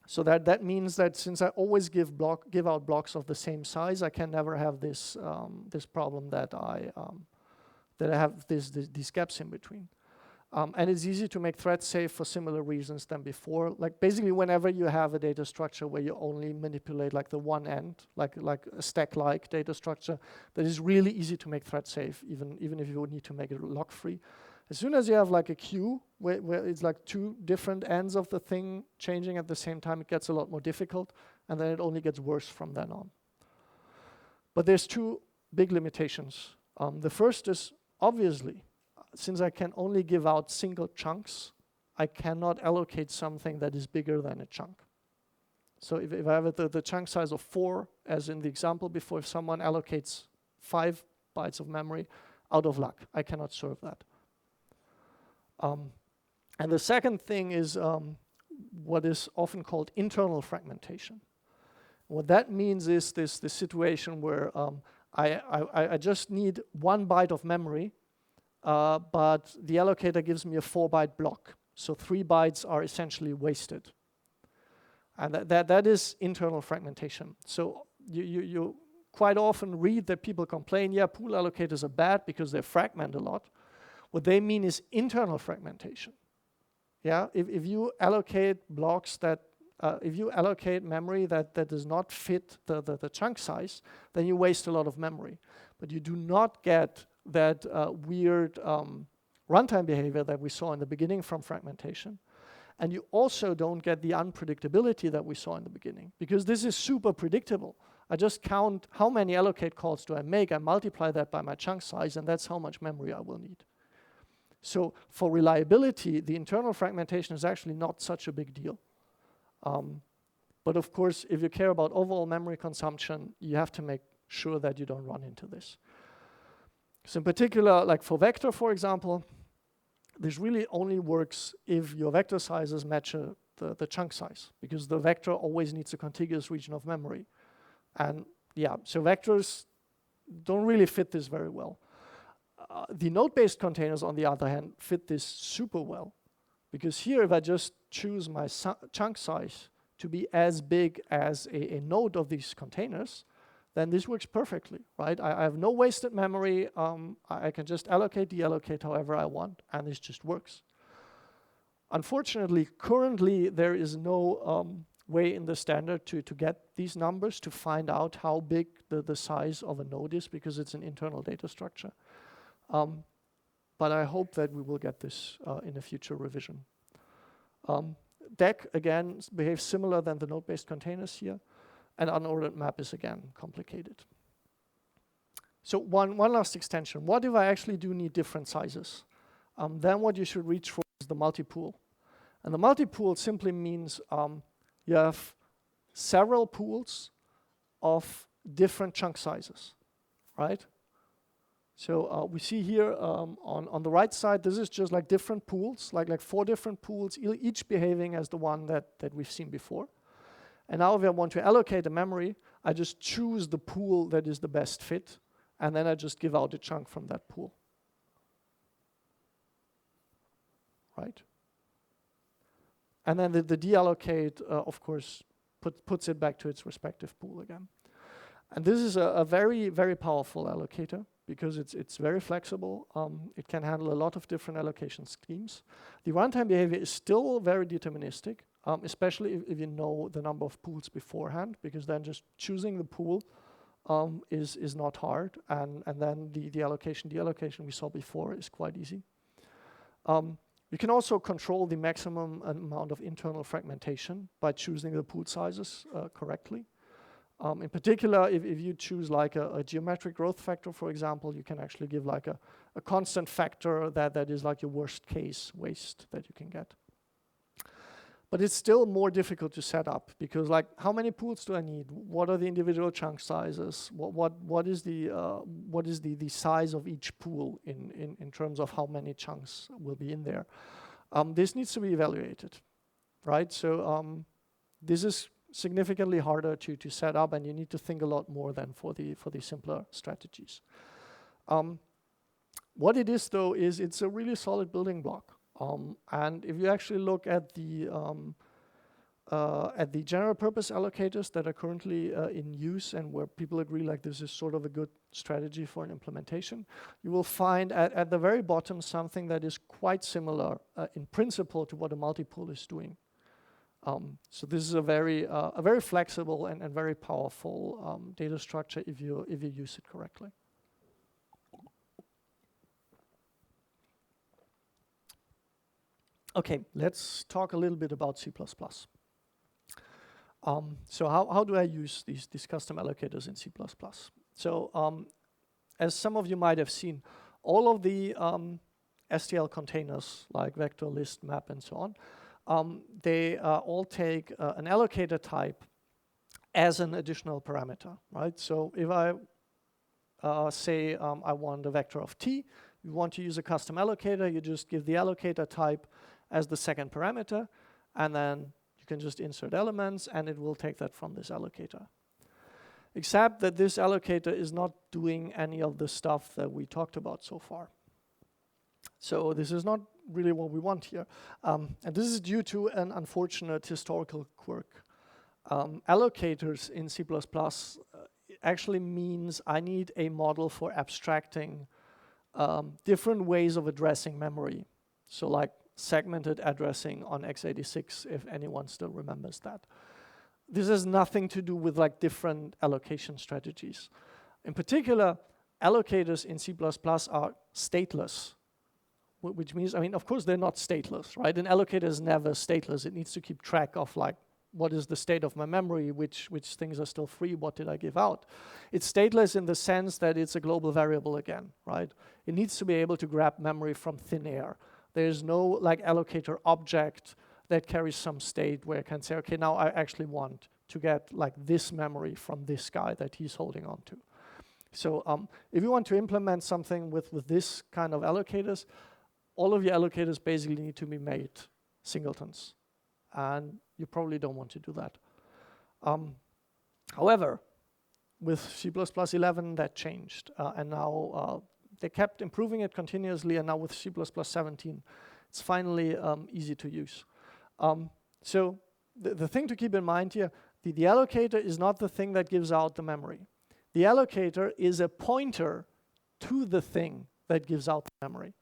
So that means that since I always give out blocks of the same size, I can never have this problem that I have these gaps in between. And it's easy to make threads safe for similar reasons than before. Like basically, whenever you have a data structure where you only manipulate like the one end, like a stack-like data structure, that is really easy to make thread safe, even if you would need to make it lock-free. As soon as you have like a queue where it's like 2 different ends of the thing changing at the same time, it gets a lot more difficult, and then it only gets worse from then on. But there's 2 big limitations. The first is obviously, since I can only give out single chunks, I cannot allocate something that is bigger than a chunk. So if I have the chunk size of 4, as in the example before, if someone allocates 5 bytes of memory, out of luck, I cannot serve that. And the second thing is what is often called internal fragmentation. What that means is this situation where I just need 1 byte of memory, but the allocator gives me a 4-byte block. So 3 bytes are essentially wasted. And that is internal fragmentation. So you quite often read that people complain, yeah, pool allocators are bad because they fragment a lot. What they mean is internal fragmentation. Yeah, if you allocate blocks that, if you allocate memory that does not fit the chunk size, then you waste a lot of memory. But you do not get that weird runtime behavior that we saw in the beginning from fragmentation. And you also don't get the unpredictability that we saw in the beginning, because this is super predictable. I just count how many allocate calls do I make, I multiply that by my chunk size, and that's how much memory I will need. So for reliability, the internal fragmentation is actually not such a big deal. But of course, if you care about overall memory consumption, you have to make sure that you don't run into this. So in particular, like for vector, for example, this really only works if your vector sizes match the chunk size, because the vector always needs a contiguous region of memory. And yeah, so vectors don't really fit this very well. The node-based containers, on the other hand, fit this super well, because here if I just choose my chunk size to be as big as a node of these containers, then this works perfectly, right? I have no wasted memory. I can just allocate, deallocate however I want, and this just works. Unfortunately, currently there is no way in the standard to get these numbers, to find out how big the size of a node is, because it's an internal data structure. But I hope that we will get this in a future revision. DEC, again, behaves similar than the node-based containers here. And unordered map is, again, complicated. So one last extension. What if I actually do need different sizes? Then what you should reach for is the multipool. And the multipool simply means you have several pools of different chunk sizes, right? So we see here on the right side, this is just like different pools, like 4 different pools, each behaving as the one that we've seen before. And now if I want to allocate a memory, I just choose the pool that is the best fit, and then I just give out a chunk from that pool. Right? And then the deallocate, of course, puts it back to its respective pool again. And this is a very, very powerful allocator, because it's very flexible. It can handle a lot of different allocation schemes. The runtime behavior is still very deterministic, especially if you know the number of pools beforehand, because then just choosing the pool is not hard, and then the allocation, deallocation we saw before is quite easy. You can also control the maximum amount of internal fragmentation by choosing the pool sizes correctly. In particular, if you choose like a geometric growth factor, for example, you can actually give like a constant factor that is like your worst case waste that you can get. But it's still more difficult to set up, because like, how many pools do I need? What are the individual chunk sizes? What is the size of each pool in terms of how many chunks will be in there? This needs to be evaluated, right? So this is significantly harder to set up, and you need to think a lot more than for the simpler strategies. What it is though is it's a really solid building block. And if you actually look at the general purpose allocators that are currently in use, and where people agree like this is sort of a good strategy for an implementation, you will find at the very bottom something that is quite similar in principle to what a multipool is doing. So this is a very flexible and very powerful data structure if you use it correctly. Okay, let's talk a little bit about C++. So how do I use these custom allocators in C++? So as some of you might have seen, all of the STL containers like vector, list, map, and so on, they all take an allocator type as an additional parameter, right? So if I say I want a vector of t, you want to use a custom allocator, you just give the allocator type as the second parameter, and then you can just insert elements, and it will take that from this allocator. Except that this allocator is not doing any of the stuff that we talked about so far. So this is not really what we want here. And this is due to an unfortunate historical quirk. Allocators in C++ actually means I need a model for abstracting different ways of addressing memory. So like segmented addressing on x86, if anyone still remembers that. This has nothing to do with like different allocation strategies. In particular, allocators in C++ are stateless, which means, I mean, of course they're not stateless, right? An allocator is never stateless. It needs to keep track of like, what is the state of my memory, which things are still free, what did I give out? It's stateless in the sense that it's a global variable again, right? It needs to be able to grab memory from thin air. There's no like allocator object that carries some state where I can say, okay, now I actually want to get like this memory from this guy that he's holding on to. So if you want to implement something with this kind of allocators, all of your allocators basically need to be made singletons. And you probably don't want to do that. However, with C++11 that changed, and now they kept improving it continuously, and now with C++17 it's finally easy to use. So the thing to keep in mind here, the allocator is not the thing that gives out the memory. The allocator is a pointer to the thing that gives out the memory.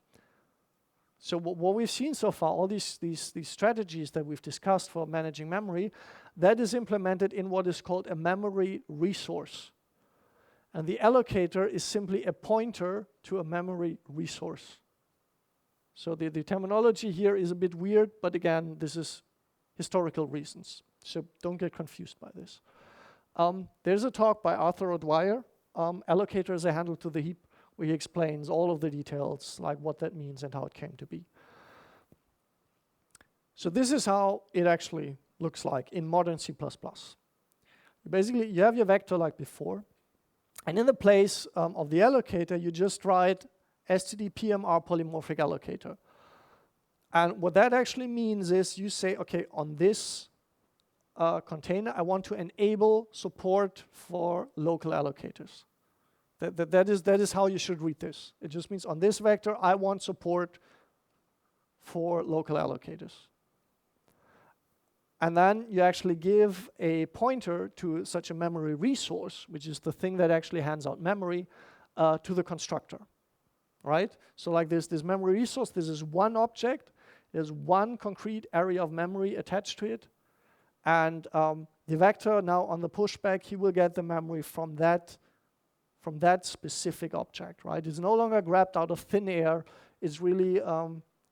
So what we've seen so far, all these strategies that we've discussed for managing memory, that is implemented in what is called a memory resource. And the allocator is simply a pointer to a memory resource. So the terminology here is a bit weird, but again, this is historical reasons. So don't get confused by this. There's a talk by Arthur O'Dwyer, Allocator as a handle to the heap, where he explains all of the details, like what that means and how it came to be. So this is how it actually looks like in modern C++. Basically, you have your vector like before, and in the place of the allocator, you just write std_pmr polymorphic allocator. And what that actually means is you say, okay, on this container, I want to enable support for local allocators. That is how you should read this. It just means on this vector, I want support for local allocators. And then you actually give a pointer to such a memory resource, which is the thing that actually hands out memory, to the constructor, right? So like this memory resource, this is one object. There's one concrete area of memory attached to it. And the vector now on the pushback, he will get the memory from that specific object, right? It's no longer grabbed out of thin air. It's really,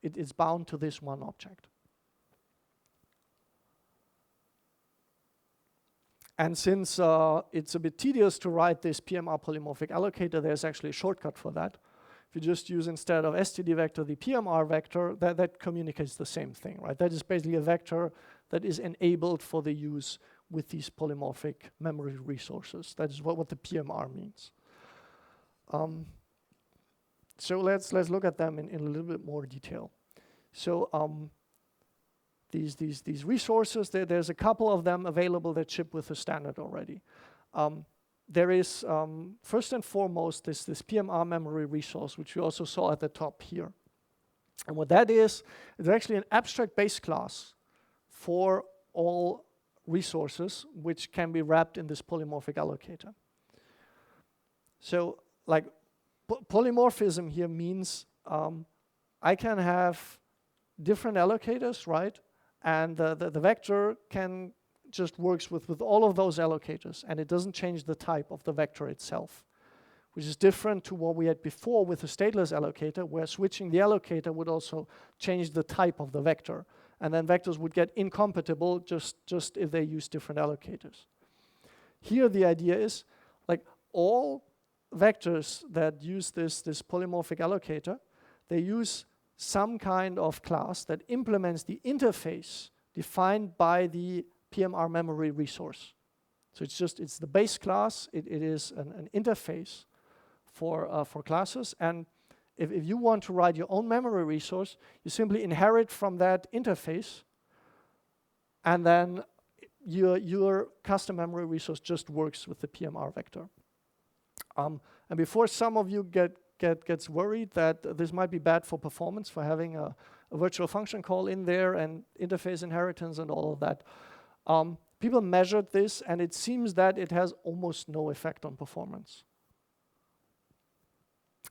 it's bound to this one object. And since it's a bit tedious to write this PMR polymorphic allocator, there's actually a shortcut for that. If you just use instead of std vector the PMR vector, that communicates the same thing, right? That is basically a vector that is enabled for the use with these polymorphic memory resources. That is what the PMR means. So let's look at them in a little bit more detail. So these resources, there's a couple of them available that ship with the standard already. There is, first and foremost, this PMR memory resource, which we also saw at the top here. And what that is actually an abstract base class for all resources, which can be wrapped in this polymorphic allocator. So, like, polymorphism here means I can have different allocators, right? And the vector can just works with all of those allocators, and it doesn't change the type of the vector itself, which is different to what we had before with the stateless allocator, where switching the allocator would also change the type of the vector, and then vectors would get incompatible just if they use different allocators. Here the idea is, like, all vectors that use this polymorphic allocator, they use some kind of class that implements the interface defined by the PMR memory resource. So it's the base class. It is an interface for classes. And if you want to write your own memory resource, you simply inherit from that interface, and then your custom memory resource just works with the PMR vector. And before some of you get gets worried that this might be bad for performance, for having a virtual function call in there and interface inheritance and all of that. People measured this, and it seems that it has almost no effect on performance.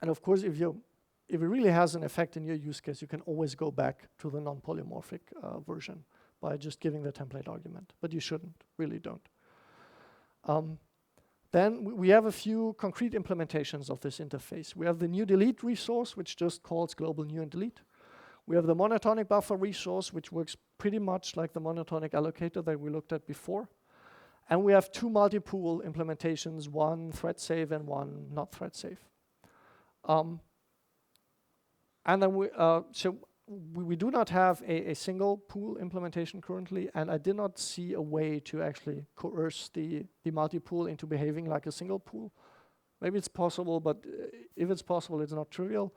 And of course, if it really has an effect in your use case, you can always go back to the non-polymorphic version by just giving the template argument. But you shouldn't, really don't. Then we have a few concrete implementations of this interface. We have the new delete resource, which just calls global new and delete. We have the monotonic buffer resource, which works pretty much like the monotonic allocator that we looked at before. And we have two multipool implementations, one thread safe and one not thread safe. And then we do not have a single pool implementation currently, and I did not see a way to actually coerce the multipool into behaving like a single pool. Maybe it's possible, but if it's possible, it's not trivial.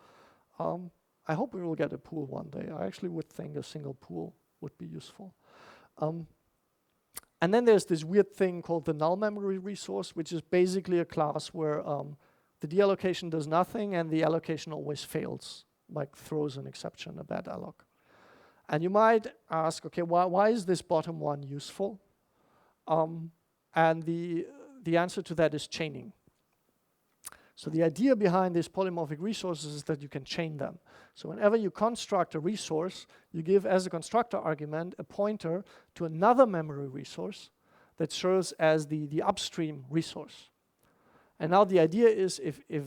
I hope we will get a pool one day. I actually would think a single pool would be useful. And then there's this weird thing called the null memory resource, which is basically a class where the deallocation does nothing and the allocation always fails, like throws an exception, a bad alloc. And you might ask, okay, why is this bottom one useful? And the answer to that is chaining. So the idea behind these polymorphic resources is that you can chain them. So whenever you construct a resource, you give as a constructor argument a pointer to another memory resource that serves as the upstream resource. And now the idea is if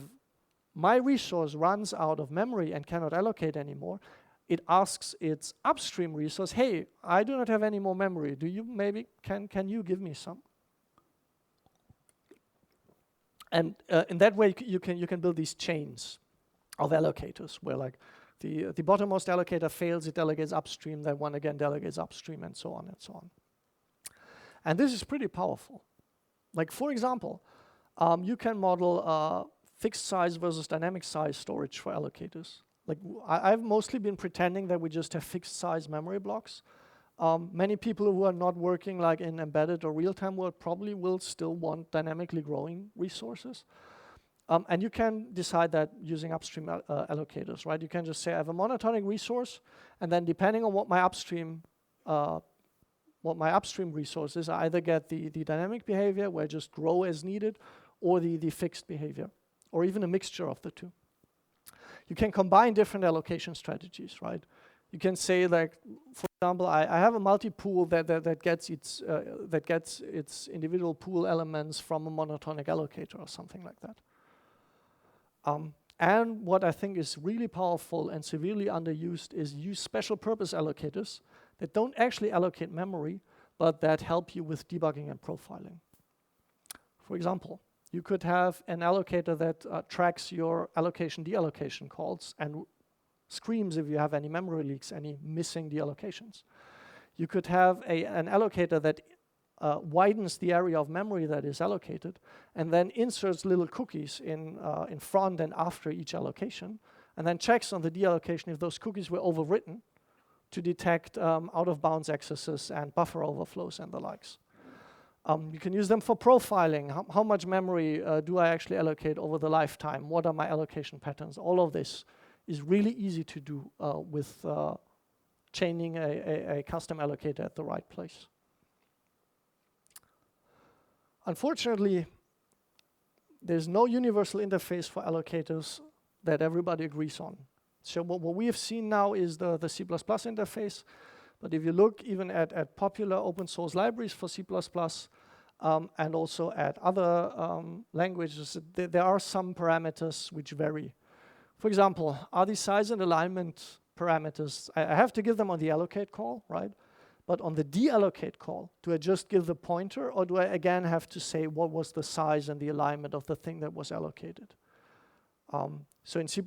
my resource runs out of memory and cannot allocate anymore, it asks its upstream resource, hey, I do not have any more memory. Do you maybe, can you give me some? And in that way, you can build these chains of allocators where like the bottommost allocator fails, it delegates upstream, that one again delegates upstream, and so on and so on. And this is pretty powerful. Like for example, you can model fixed size versus dynamic size storage for allocators. Like I've mostly been pretending that we just have fixed size memory blocks. Many people who are not working like in embedded or real-time world probably will still want dynamically growing resources. And you can decide that using upstream allocators, right? You can just say I have a monotonic resource, and then depending on what my upstream resource is, I either get the dynamic behavior where I just grow as needed, or the fixed behavior, or even a mixture of the two. You can combine different allocation strategies, right? You can say, like, for example, I have a multi-pool that gets its individual pool elements from a monotonic allocator or something like that. And what I think is really powerful and severely underused is use special purpose allocators that don't actually allocate memory, but that help you with debugging and profiling. For example, you could have an allocator that tracks your allocation deallocation calls and screams if you have any memory leaks, any missing deallocations. You could have an allocator that widens the area of memory that is allocated and then inserts little cookies in front and after each allocation, and then checks on the deallocation if those cookies were overwritten to detect out-of-bounds accesses and buffer overflows and the likes. You can use them for profiling. How much memory do I actually allocate over the lifetime? What are my allocation patterns? All of this is really easy to do with chaining a custom allocator at the right place. Unfortunately, there's no universal interface for allocators that everybody agrees on. So what we have seen now is the C++ interface. But if you look even at popular open source libraries for C++, and also at other languages, there are some parameters which vary. For example, are the size and alignment parameters, I have to give them on the allocate call, right? But on the deallocate call, do I just give the pointer, or do I again have to say what was the size and the alignment of the thing that was allocated? So in C++,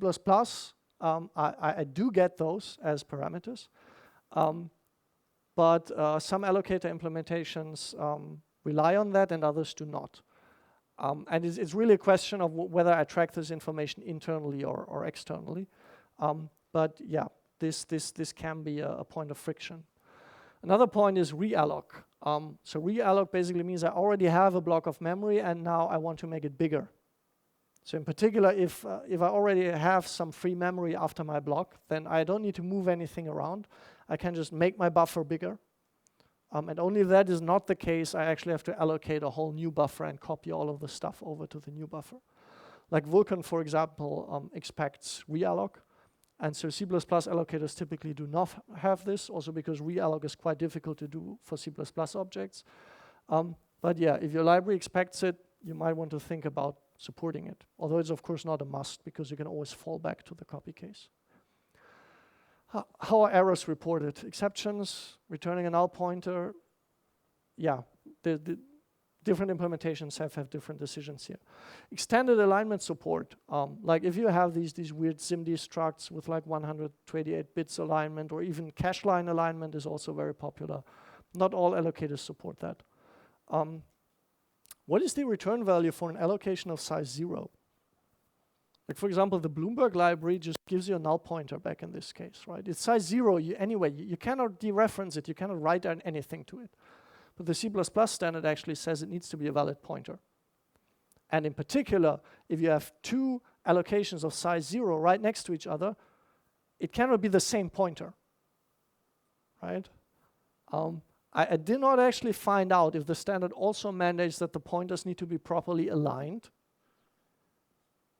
I do get those as parameters. But some allocator implementations rely on that and others do not. And it's really a question of whether I track this information internally or externally. But yeah, this can be a point of friction. Another point is realloc. So realloc basically means I already have a block of memory and now I want to make it bigger. So in particular, if I already have some free memory after my block, then I don't need to move anything around. I can just make my buffer bigger. And only if that is not the case, I actually have to allocate a whole new buffer and copy all of the stuff over to the new buffer. Like Vulkan, for example, expects realloc. And so C++ allocators typically do not have this, also because realloc is quite difficult to do for C++ objects. But yeah, if your library expects it, you might want to think about supporting it. Although it's of course not a must, because you can always fall back to the copy case. How are errors reported? Exceptions, returning a null pointer. Yeah, the different implementations have different decisions here. Extended alignment support. Like if you have these weird SIMD structs with like 128 bits alignment, or even cache line alignment is also very popular. Not all allocators support that. What is the return value for an allocation of size 0? Like for example, the Bloomberg library just gives you a null pointer back in this case, right? It's size 0 anyway. You cannot dereference it. You cannot write anything to it. But the C++ standard actually says it needs to be a valid pointer. And in particular, if you have two allocations of size 0 right next to each other, it cannot be the same pointer, right? I did not actually find out if the standard also mandates that the pointers need to be properly aligned,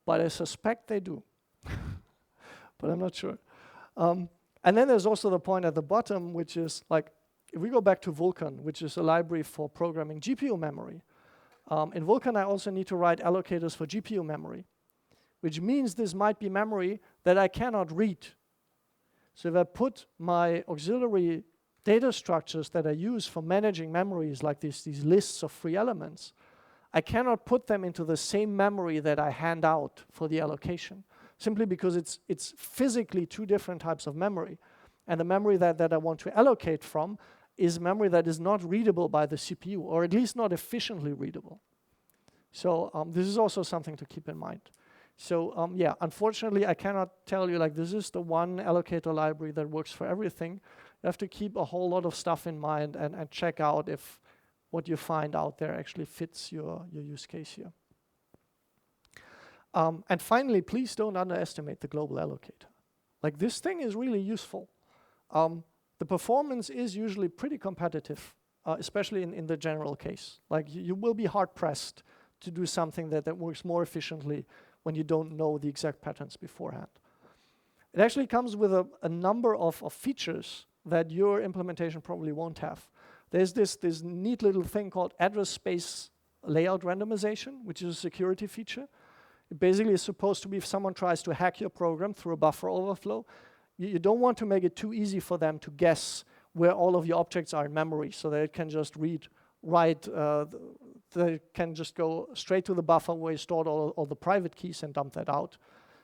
but I suspect they do. But I'm not sure. And then there's also the point at the bottom, which is like, if we go back to Vulkan, which is a library for programming GPU memory, in Vulkan I also need to write allocators for GPU memory, which means this might be memory that I cannot read. So if I put my auxiliary data structures that I use for managing memories, like these lists of free elements, I cannot put them into the same memory that I hand out for the allocation, simply because it's physically two different types of memory. And the memory that I want to allocate from is memory that is not readable by the CPU, or at least not efficiently readable. So this is also something to keep in mind. So yeah, unfortunately, I cannot tell you like this is the one allocator library that works for everything. You have to keep a whole lot of stuff in mind and check out if what you find out there actually fits your use case here. And finally, please don't underestimate the global allocator. Like this thing is really useful. The performance is usually pretty competitive, especially in the general case. Like you will be hard pressed to do something that works more efficiently when you don't know the exact patterns beforehand. It actually comes with a number of features that your implementation probably won't have. There's this neat little thing called address space layout randomization, which is a security feature. It basically is supposed to be if someone tries to hack your program through a buffer overflow, you don't want to make it too easy for them to guess where all of your objects are in memory, so that it can just write, they can just go straight to the buffer where you stored all the private keys and dump that out.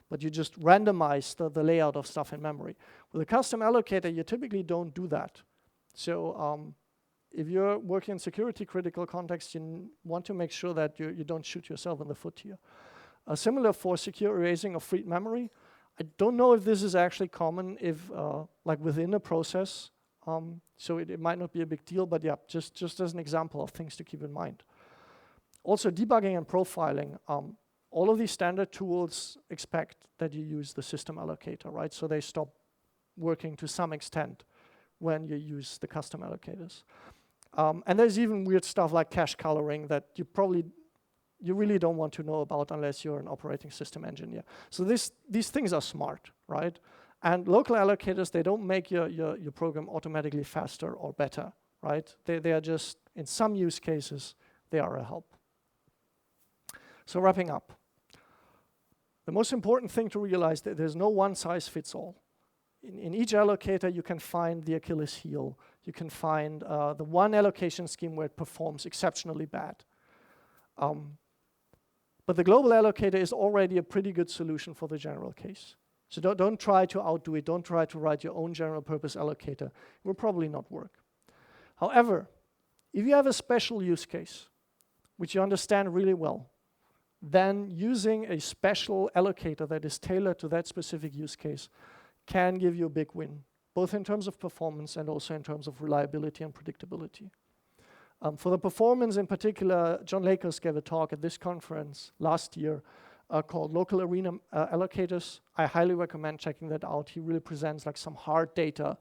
But you just randomize the layout of stuff in memory. With a custom allocator, you typically don't do that. So if you're working in security critical context, you want to make sure that you don't shoot yourself in the foot here. Similar for secure erasing of freed memory. I don't know if this is actually common if like within a process. So it might not be a big deal, but yeah, just as an example of things to keep in mind. Also debugging and profiling. All of these standard tools expect that you use the system allocator, right? So they stop working to some extent when you use the custom allocators. And there's even weird stuff like cache coloring that you really don't want to know about unless you're an operating system engineer. So these things are smart, right? And local allocators, they don't make your program automatically faster or better, right? They are just, in some use cases, they are a help. So wrapping up. The most important thing to realize that there's no one size fits all. In each allocator, you can find the Achilles heel. You can find the one allocation scheme where it performs exceptionally bad. But the global allocator is already a pretty good solution for the general case. So don't try to outdo it. Don't try to write your own general purpose allocator. It will probably not work. However, if you have a special use case, which you understand really well, then using a special allocator that is tailored to that specific use case can give you a big win, both in terms of performance and also in terms of reliability and predictability. For the performance in particular, John Lakers gave a talk at this conference last year called Local Arena Allocators. I highly recommend checking that out. He really presents like some hard data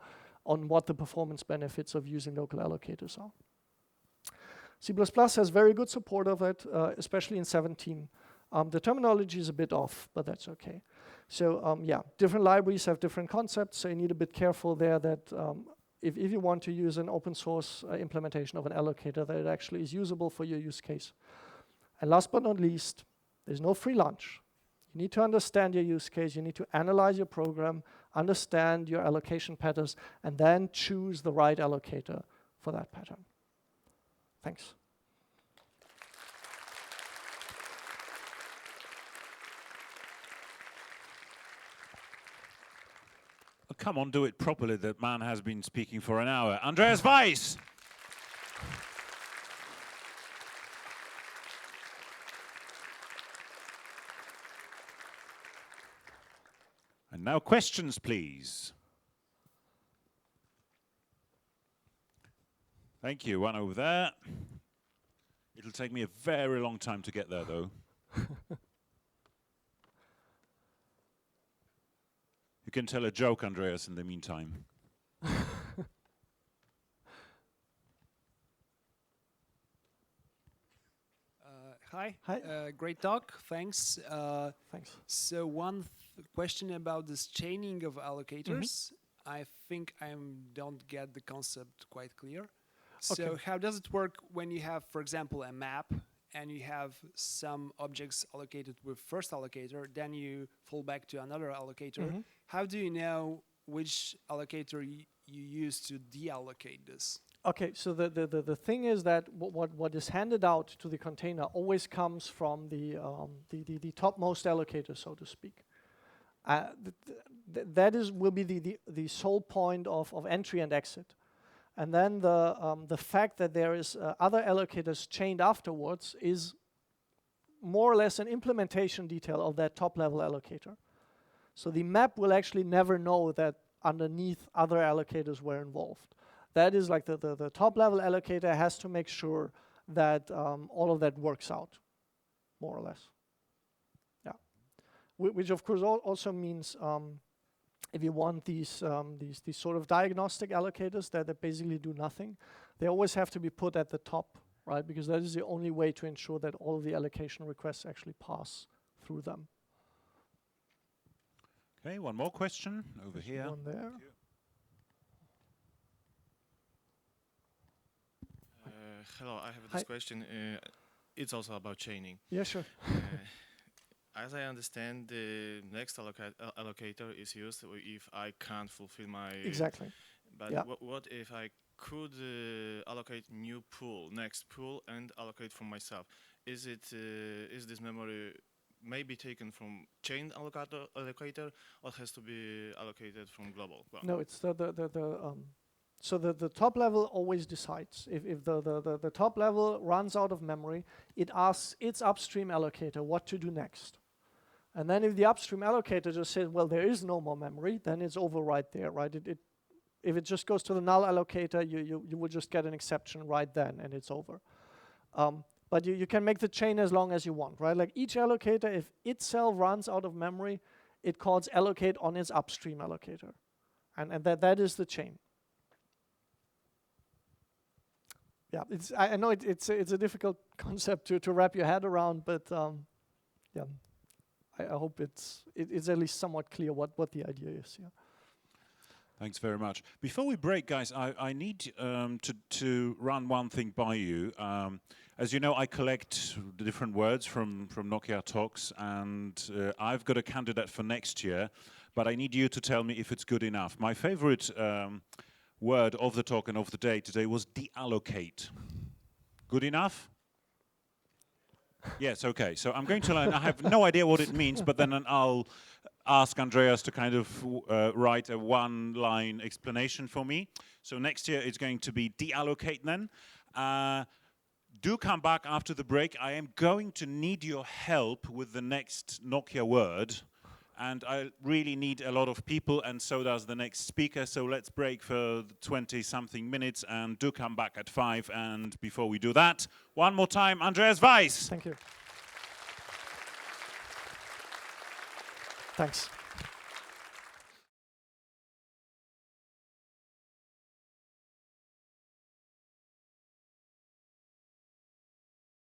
on what the performance benefits of using local allocators are. C++ has very good support of it, especially in 17. The terminology is a bit off, but that's okay. So yeah, different libraries have different concepts, so you need to be careful there that if you want to use an open source implementation of an allocator, that it actually is usable for your use case. And last but not least, there's no free lunch. You need to understand your use case, you need to analyze your program, understand your allocation patterns, and then choose the right allocator for that pattern. Thanks. Oh, come on, do it properly. That man has been speaking for an hour. Andreas Weis! And now questions, please. Thank you. One over there. It'll take me a very long time to get there, though. You can tell a joke, Andreas, in the meantime. Hi. Hi. Great talk. Thanks. Thanks. So one question about this chaining of allocators. I think I don't get the concept quite clear. So Okay. how does it work when you have, for example, a map and you have some objects allocated with first allocator, then you fall back to another allocator. How do you know which allocator you use to deallocate this? Okay, so the thing is that what is handed out to the container always comes from the topmost allocator, so to speak. That will be the sole point of entry and exit. And then the fact that there is other allocators chained afterwards is more or less an implementation detail of that top level allocator. So the map will actually never know that underneath other allocators were involved. That is like the top level allocator has to make sure that all of that works out, more or less. Yeah, which of course also means if you want these sort of diagnostic allocators that basically do nothing, they always have to be put at the top, right? Because that is the only way to ensure that all of the allocation requests actually pass through them. Okay, one more question over here. One there. Hello, I have this question. It's also about chaining. Yeah, sure. As I understand, the next allocator is used if I can't fulfill my... Exactly. But yeah. What if I could allocate new pool, next pool, and allocate from myself? Is this memory maybe taken from chained allocator, or has to be allocated from global? Well, no, it's so the top level always decides. If the top level runs out of memory, it asks its upstream allocator what to do next. And then if the upstream allocator just says, well, there is no more memory, then it's overwrite there, right? If it just goes to the null allocator, you will just get an exception right then, and it's over. But you can make the chain as long as you want, right? Like each allocator, if itself runs out of memory, it calls allocate on its upstream allocator. And that is the chain. Yeah, I know it's a difficult concept to wrap your head around, but yeah, I hope it's at least somewhat clear what the idea is. Yeah. Thanks very much. Before we break, guys, I need to run one thing by you. As you know, I collect the different words from Nokia Talks, and I've got a candidate for next year, but I need you to tell me if it's good enough. My favorite word of the talk and of the day today was deallocate. Good enough? Yes, okay. So I'm going to learn. I have no idea what it means, but then I'll ask Andreas to kind of write a one-line explanation for me. So next year it's going to be deallocate then. Do come back after the break. I am going to need your help with the next Nokia word. And I really need a lot of people, and so does the next speaker. So let's break for 20-something minutes, and do come back at 5. And before we do that, one more time, Andreas Weis. Thank you. Thanks.